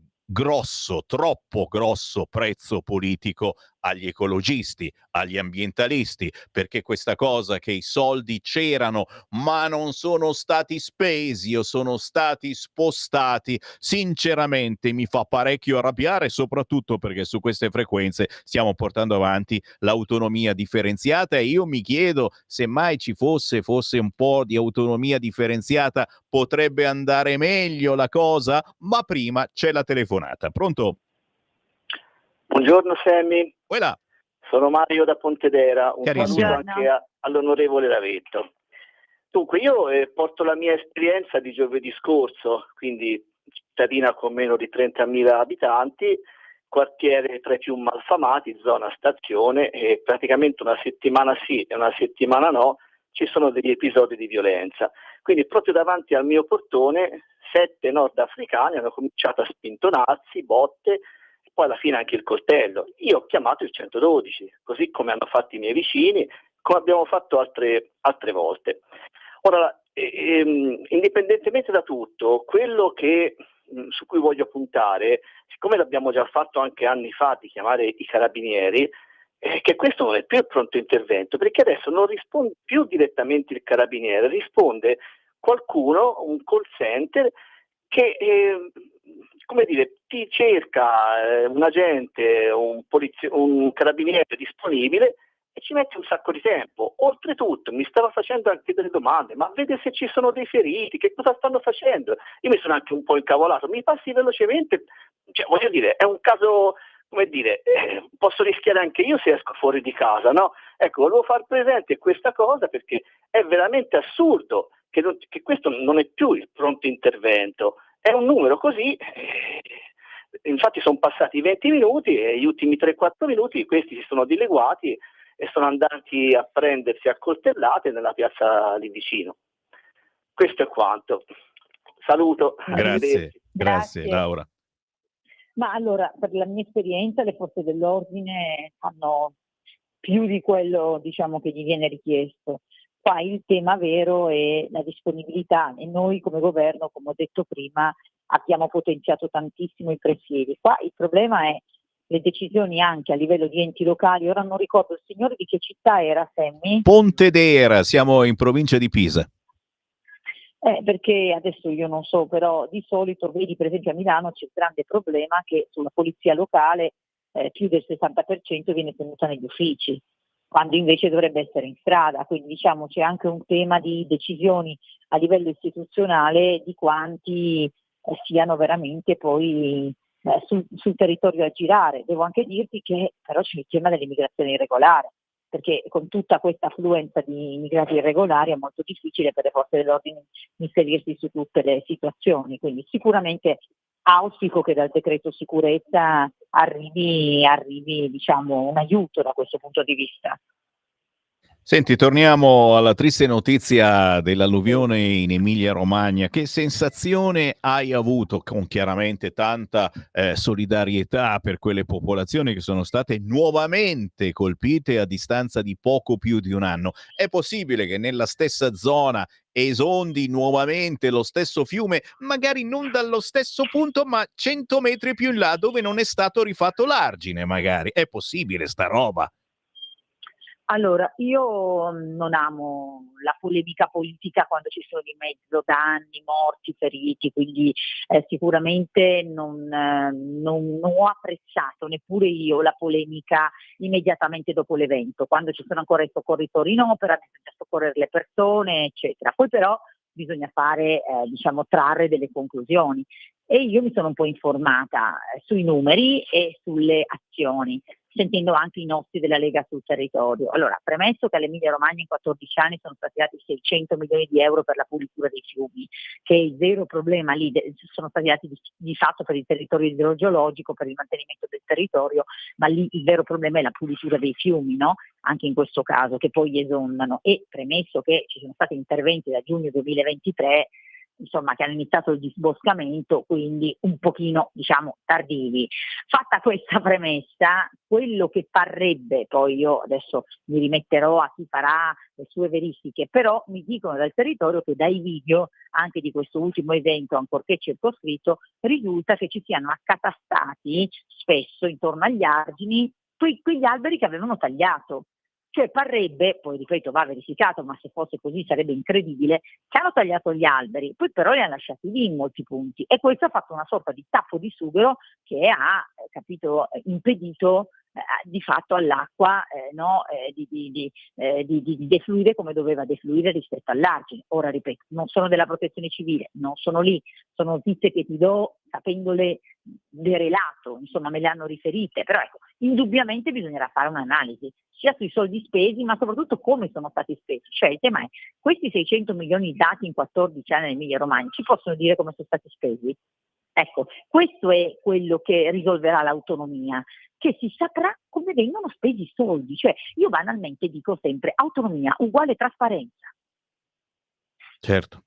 troppo grosso prezzo politico agli ecologisti, agli ambientalisti, perché questa cosa che i soldi c'erano ma non sono stati spesi o sono stati spostati, sinceramente mi fa parecchio arrabbiare, soprattutto perché su queste frequenze stiamo portando avanti l'autonomia differenziata e io mi chiedo se mai ci fosse un po' di autonomia differenziata potrebbe andare meglio la cosa, ma prima c'è la telefonata. Pronto? Buongiorno Sammy. Voilà. Sono Mario da Pontedera, un Carissimo. saluto anche all'onorevole Ravetto. Dunque, io porto la mia esperienza di giovedì scorso, quindi cittadina con meno di 30.000 abitanti, quartiere tra i più malfamati, zona stazione, e praticamente una settimana sì e una settimana no ci sono degli episodi di violenza. Quindi proprio davanti al mio portone 7 nordafricani hanno cominciato a spintonarsi, botte, poi alla fine anche il coltello. Io ho chiamato il 112, così come hanno fatto i miei vicini, come abbiamo fatto altre volte. Ora, indipendentemente da tutto, quello che su cui voglio puntare, siccome l'abbiamo già fatto anche anni fa di chiamare i carabinieri, che questo non è più il pronto intervento, perché adesso non risponde più direttamente il carabiniere, risponde qualcuno, un call center, che come dire, ti cerca un agente, un carabiniere disponibile e ci mette un sacco di tempo. Oltretutto mi stava facendo anche delle domande, ma vede se ci sono dei feriti, che cosa stanno facendo. Io mi sono anche un po' incavolato, mi passi velocemente, cioè, voglio dire, è un caso, come dire, posso rischiare anche io se esco fuori di casa, no? Ecco, volevo far presente questa cosa perché è veramente assurdo che questo non è più il pronto intervento, è un numero così, infatti sono passati 20 minuti e gli ultimi 3-4 minuti questi si sono dileguati e sono andati a prendersi a coltellate nella piazza lì vicino. Questo è quanto. Saluto. Grazie Laura. Ma allora, per la mia esperienza, le forze dell'ordine fanno più di quello, diciamo, che gli viene richiesto. Qua il tema vero è la disponibilità e noi come governo, come ho detto prima, abbiamo potenziato tantissimo i presidi. Qua il problema è le decisioni anche a livello di enti locali. Ora non ricordo il signore di che città era, Sammy? Pontedera, siamo in provincia di Pisa. Perché adesso io non so, però di solito vedi per esempio a Milano c'è il grande problema che sulla polizia locale più del 60% viene tenuta negli uffici, quando invece dovrebbe essere in strada, quindi diciamo c'è anche un tema di decisioni a livello istituzionale di quanti siano veramente poi sul territorio a girare. Devo anche dirti che però c'è il tema dell'immigrazione irregolare, perché con tutta questa affluenza di immigrati irregolari è molto difficile per le forze dell'ordine inserirsi su tutte le situazioni, quindi sicuramente auspico che dal decreto sicurezza arrivi diciamo un aiuto da questo punto di vista. Senti, torniamo alla triste notizia dell'alluvione in Emilia-Romagna. Che sensazione hai avuto, con chiaramente tanta solidarietà per quelle popolazioni che sono state nuovamente colpite a distanza di poco più di un anno? È possibile che nella stessa zona esondi nuovamente lo stesso fiume, magari non dallo stesso punto, ma 100 metri più in là dove non è stato rifatto l'argine, magari? È possibile sta roba? Allora, io non amo la polemica politica quando ci sono di mezzo danni, morti, feriti, quindi sicuramente non ho apprezzato neppure io la polemica immediatamente dopo l'evento, quando ci sono ancora i soccorritori in opera, bisogna soccorrere le persone, eccetera. Poi però bisogna fare, trarre delle conclusioni. E io mi sono un po' informata sui numeri e sulle azioni, sentendo anche i nostri della Lega sul territorio. Allora, premesso che all'Emilia Romagna in 14 anni sono stati dati 600 milioni di euro per la pulitura dei fiumi, che è il vero problema lì, sono stati dati di fatto per il territorio idrogeologico, per il mantenimento del territorio, ma lì il vero problema è la pulitura dei fiumi, no? Anche in questo caso, che poi esondano. E premesso che ci sono stati interventi da giugno 2023, insomma, che hanno iniziato il disboscamento, quindi un pochino, tardivi. Fatta questa premessa, quello che parrebbe, poi io adesso mi rimetterò a chi farà le sue verifiche, però mi dicono dal territorio che dai video, anche di questo ultimo evento, ancorché circoscritto, risulta che ci siano accatastati spesso intorno agli argini quegli alberi che avevano tagliato. Cioè parrebbe, poi ripeto va verificato, ma se fosse così sarebbe incredibile, che hanno tagliato gli alberi, poi però li hanno lasciati lì in molti punti e questo ha fatto una sorta di tappo di sughero che ha impedito di fatto all'acqua di defluire come doveva defluire rispetto all'argine. Ora ripeto, non sono della protezione civile, non sono lì, sono notizie che ti do sapendole derelato, insomma me le hanno riferite, però ecco, indubbiamente bisognerà fare un'analisi sia sui soldi spesi ma soprattutto come sono stati spesi, cioè il tema è questi 600 milioni dati in 14 anni nell'Emilia Romagna ci possono dire come sono stati spesi? Ecco, questo è quello che risolverà l'autonomia, che si saprà come vengono spesi i soldi, cioè io banalmente dico sempre autonomia uguale trasparenza. Certo.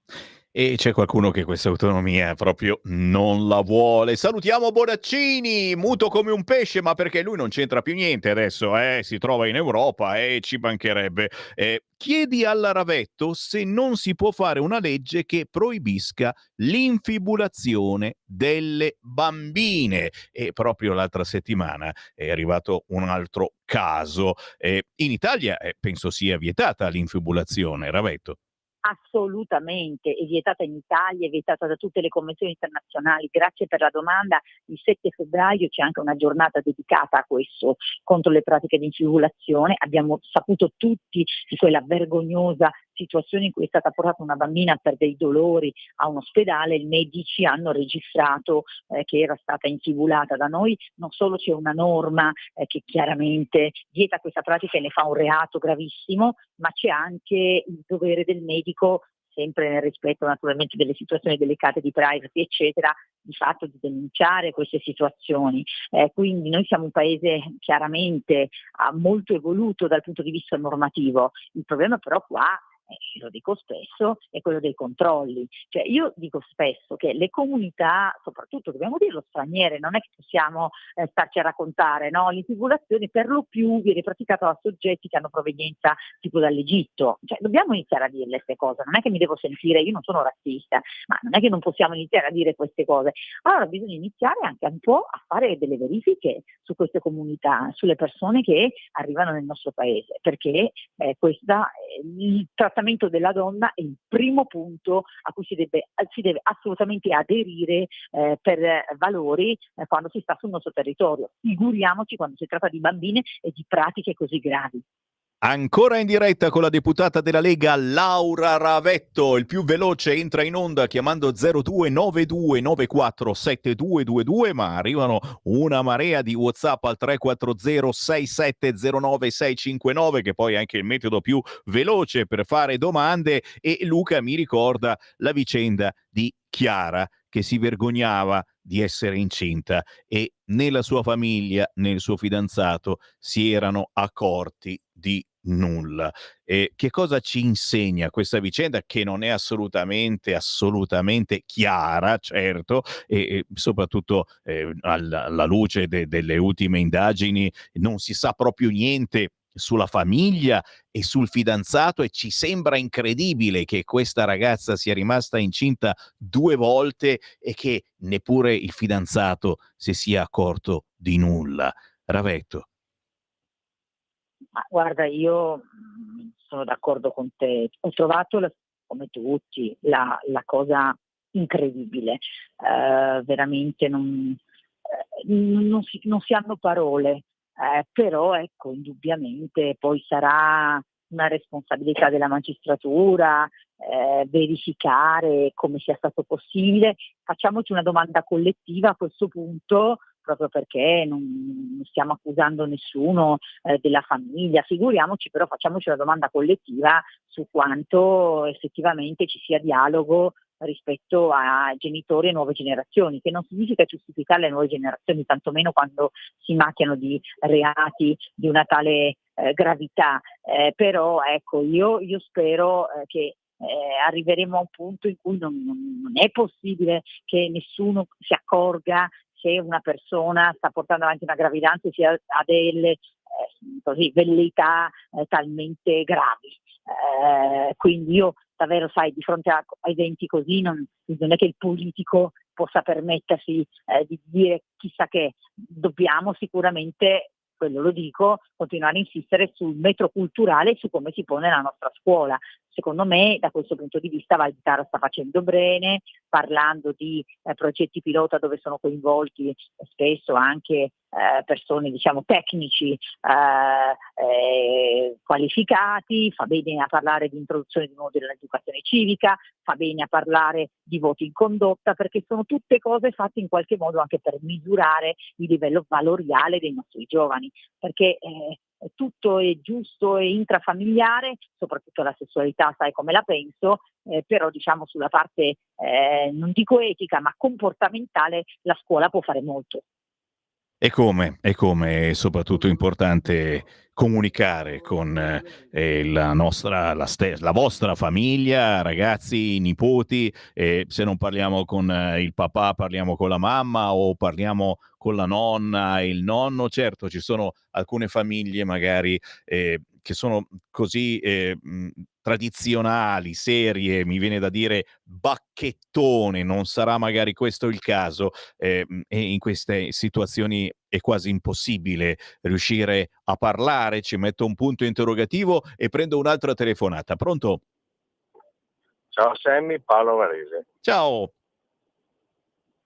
E c'è qualcuno che questa autonomia proprio non la vuole. Salutiamo Bonaccini, muto come un pesce, ma perché lui non c'entra più niente adesso, si trova in Europa e ci mancherebbe. Chiedi alla Ravetto se non si può fare una legge che proibisca l'infibulazione delle bambine. E proprio l'altra settimana è arrivato un altro caso. In Italia penso sia vietata l'infibulazione, Ravetto. Assolutamente, è vietata in Italia, è vietata da tutte le convenzioni internazionali. Grazie per la domanda. Il 7 febbraio c'è anche una giornata dedicata a questo, contro le pratiche di infibulazione. Abbiamo saputo tutti di quella vergognosa situazione in cui è stata portata una bambina per dei dolori a un ospedale, i medici hanno registrato che era stata infibulata. Da noi non solo c'è una norma che chiaramente vieta questa pratica e ne fa un reato gravissimo, ma c'è anche il dovere del medico, sempre nel rispetto naturalmente delle situazioni delicate di privacy eccetera, di fatto di denunciare queste situazioni. Quindi noi siamo un paese chiaramente molto evoluto dal punto di vista normativo. Il problema però qua, lo dico spesso, è quello dei controlli. Cioè io dico spesso che le comunità, soprattutto dobbiamo dirlo straniere, non è che possiamo starci a raccontare, no? L'infibulazione per lo più viene praticata da soggetti che hanno provenienza tipo dall'Egitto. Cioè dobbiamo iniziare a dirle queste cose, non è che mi devo sentire, io non sono razzista, ma non è che non possiamo iniziare a dire queste cose. Allora bisogna iniziare anche un po' a fare delle verifiche su queste comunità, sulle persone che arrivano nel nostro paese, perché il trattamento della donna è il primo punto a cui si deve assolutamente aderire per valori quando si sta sul nostro territorio. Figuriamoci quando si tratta di bambine e di pratiche così gravi. Ancora in diretta con la deputata della Lega Laura Ravetto, il più veloce entra in onda chiamando 0292947222, ma arrivano una marea di WhatsApp al 3406709659, che poi è anche il metodo più veloce per fare domande. E Luca mi ricorda la vicenda di Chiara, che si vergognava di essere incinta e né la sua famiglia né il suo fidanzato si erano accorti di nulla. Che cosa ci insegna questa vicenda, che non è assolutamente chiara, certo, e soprattutto alla luce delle ultime indagini non si sa proprio niente sulla famiglia e sul fidanzato, e ci sembra incredibile che questa ragazza sia rimasta incinta 2 volte e che neppure il fidanzato si sia accorto di nulla. Ravetto. Ma guarda, io sono d'accordo con te. Ho trovato, come tutti, la cosa incredibile. Veramente non si hanno parole. Però ecco, indubbiamente poi sarà una responsabilità della magistratura verificare come sia stato possibile. Facciamoci una domanda collettiva a questo punto, proprio perché non stiamo accusando nessuno della famiglia, figuriamoci, però facciamoci una domanda collettiva su quanto effettivamente ci sia dialogo rispetto a genitori e nuove generazioni, che non significa giustificare le nuove generazioni, tantomeno quando si macchiano di reati di una tale gravità, però ecco, io spero che arriveremo a un punto in cui non è possibile che nessuno si accorga se una persona sta portando avanti una gravidanza e sia a delle velleità talmente gravi. Quindi io davvero, sai, di fronte a eventi così non è che il politico possa permettersi di dire chissà che. Dobbiamo sicuramente, quello lo dico, continuare a insistere sul metro culturale e su come si pone la nostra scuola. Secondo me da questo punto di vista Valditara sta facendo bene, parlando di progetti pilota dove sono coinvolti spesso anche persone, diciamo, tecnici qualificati, fa bene a parlare di introduzione di nuovo dell'educazione civica, fa bene a parlare di voti in condotta, perché sono tutte cose fatte in qualche modo anche per misurare il livello valoriale dei nostri giovani, perché tutto è giusto e intrafamiliare, soprattutto la sessualità, sai come la penso, però diciamo sulla parte non dico etica ma comportamentale la scuola può fare molto. E come, è soprattutto importante comunicare con la vostra famiglia, ragazzi, nipoti, e se non parliamo con il papà, parliamo con la mamma o parliamo con la nonna e il nonno. Certo, ci sono alcune famiglie magari che sono così tradizionali, serie, mi viene da dire bacchettone, non sarà magari questo il caso, e in queste situazioni è quasi impossibile riuscire a parlare. Ci metto un punto interrogativo e prendo un'altra telefonata. Pronto? Ciao Sammy, Paolo Varese. Ciao.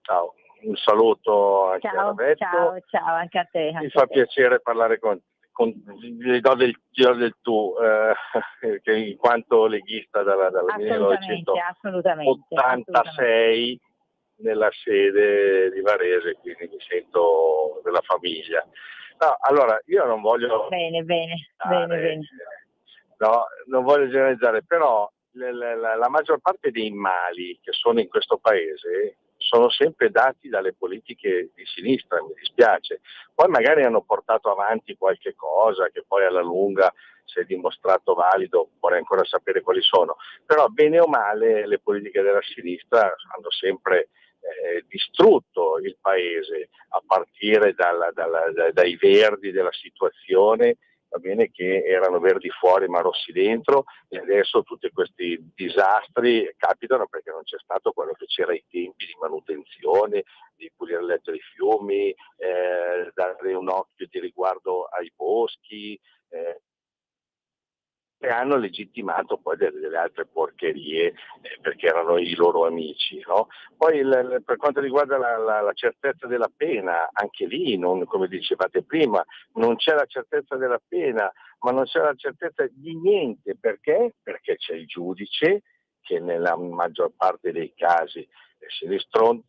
Ciao, un saluto anche a Ravetto. Ciao, anche a te. Mi fa piacere parlare con gli do del tu, che in quanto leghista dal 1986 nella sede di Varese, quindi mi sento della famiglia. No, allora, io non voglio... Bene. No, non voglio generalizzare, però la maggior parte dei mali che sono in questo paese sono sempre dati dalle politiche di sinistra, mi dispiace. Poi magari hanno portato avanti qualche cosa che poi alla lunga si è dimostrato valido, vorrei ancora sapere quali sono, però bene o male le politiche della sinistra hanno sempre distrutto il paese, a partire dai verdi della situazione, va bene, che erano verdi fuori ma rossi dentro, e adesso tutti questi disastri capitano perché non c'è stato quello che c'era ai tempi di manutenzione, di pulire il letto dei fiumi, dare un occhio di riguardo ai boschi, e hanno legittimato poi delle altre porcherie perché erano i loro amici, no? Poi per quanto riguarda la certezza della pena, anche lì, non, come dicevate prima, non c'è la certezza della pena, ma non c'è la certezza di niente. Perché? Perché c'è il giudice che nella maggior parte dei casi è sinistronzo,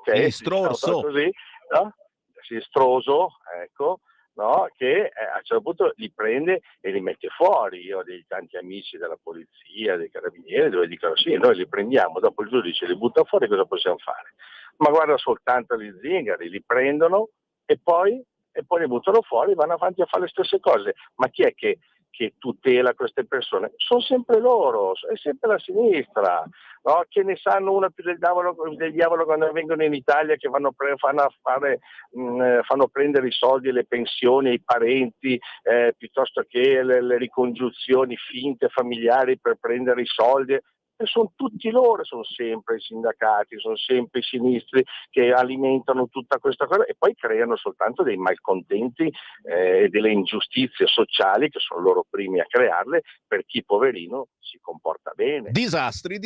così, no? Sinistroso, ecco, no? Che a un certo punto li prende e li mette fuori. Io ho dei tanti amici della polizia, dei carabinieri, dove dicono sì, noi li prendiamo, dopo il giudice li butta fuori, cosa possiamo fare? Ma guarda soltanto gli zingari, li prendono e poi li buttano fuori e vanno avanti a fare le stesse cose. Ma chi è che tutela queste persone? Sono sempre loro, è sempre la sinistra, no? Che ne sanno una più del diavolo quando vengono in Italia, che fanno prendere i soldi e le pensioni ai parenti, piuttosto che le ricongiunzioni finte familiari per prendere i soldi. E sono tutti loro, sono sempre i sindacati, sono sempre i sinistri che alimentano tutta questa cosa e poi creano soltanto dei malcontenti e delle ingiustizie sociali che sono loro primi a crearle per chi poverino si comporta bene. Disastri,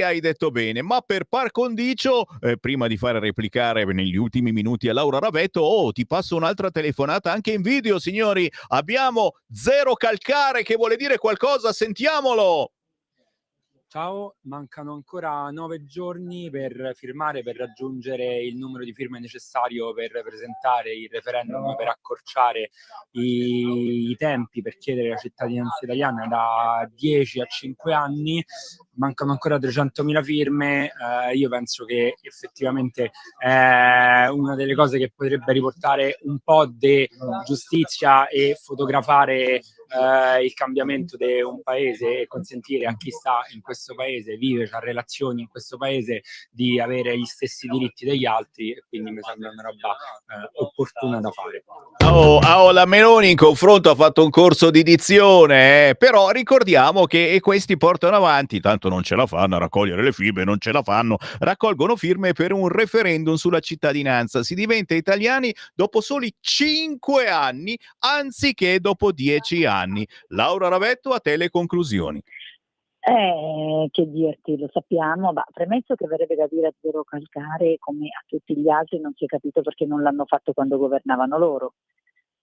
hai detto bene, ma per par condicio, prima di fare replicare negli ultimi minuti a Laura Ravetto, ti passo un'altra telefonata anche in video, signori. Abbiamo Zero Calcare che vuole dire qualcosa, sentiamolo. Ciao, mancano ancora 9 giorni per firmare, per raggiungere il numero di firme necessario per presentare il referendum, per accorciare i tempi per chiedere la cittadinanza italiana da 10 a 5 anni. Mancano ancora 300.000 firme. Io penso che effettivamente è una delle cose che potrebbe riportare un po' di giustizia e fotografare il cambiamento di un paese e consentire a chi sta in questo paese, vive, ha relazioni in questo paese, di avere gli stessi diritti degli altri, e quindi mi sembra una roba opportuna da fare. La Meloni in confronto ha fatto un corso di dizione, però ricordiamo che questi portano avanti, tanto non ce la fanno a raccogliere le firme, non ce la fanno, raccolgono firme per un referendum sulla cittadinanza. Si diventa italiani dopo soli 5 anni anziché dopo 10 anni. Laura Ravetto, a te le conclusioni. Che dirti, lo sappiamo, ma premesso che verrebbe da dire a Zero Calcare, come a tutti gli altri, non si è capito perché non l'hanno fatto quando governavano loro.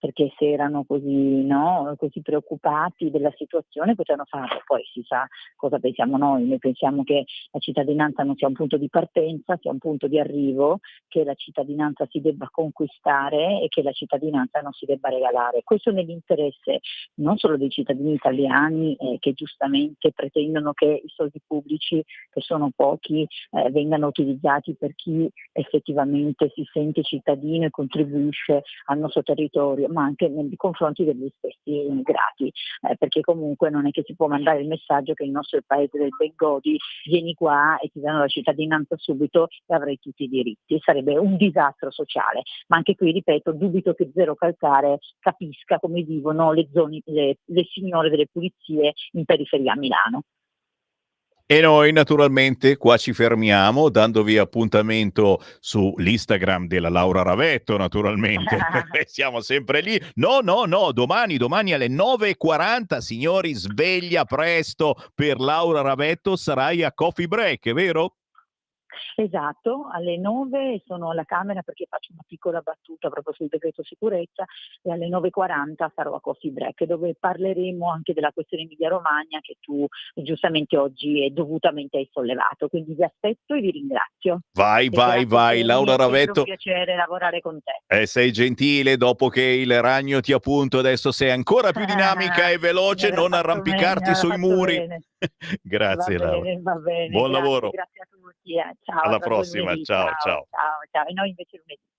perché se erano così, no, così preoccupati della situazione potevano farlo. Poi si sa cosa pensiamo noi pensiamo che la cittadinanza non sia un punto di partenza, sia un punto di arrivo, che la cittadinanza si debba conquistare e che la cittadinanza non si debba regalare. Questo nell'interesse non solo dei cittadini italiani che giustamente pretendono che i soldi pubblici, che sono pochi, vengano utilizzati per chi effettivamente si sente cittadino e contribuisce al nostro territorio, ma anche nei confronti degli stessi immigrati, perché comunque non è che si può mandare il messaggio che il nostro è il paese del ben godi, vieni qua e ti danno la cittadinanza subito e avrai tutti i diritti. Sarebbe un disastro sociale, ma anche qui, ripeto, dubito che Zero Calcare capisca come vivono le signore delle pulizie in periferia a Milano. E noi naturalmente qua ci fermiamo dandovi appuntamento sull'Instagram della Laura Ravetto, naturalmente. Siamo sempre lì. No, domani alle 9:40, signori, sveglia presto per Laura Ravetto, sarai a Coffee Break, vero? Esatto, alle 9 sono alla Camera perché faccio una piccola battuta proprio sul decreto sicurezza e alle 9:40 sarò a Coffee Break, dove parleremo anche della questione Emilia-Romagna che tu giustamente oggi e dovutamente hai sollevato. Quindi vi aspetto e vi ringrazio. Vai, Laura Ravetto. È un piacere lavorare con te. Sei gentile, dopo che il ragno ti ha punto, adesso sei ancora più dinamica e veloce, non arrampicarti sui muri. Grazie, Laura. Va bene, Buon lavoro. Grazie a tutti. Ciao. Alla prossima, ciao. E noi invece lunedì.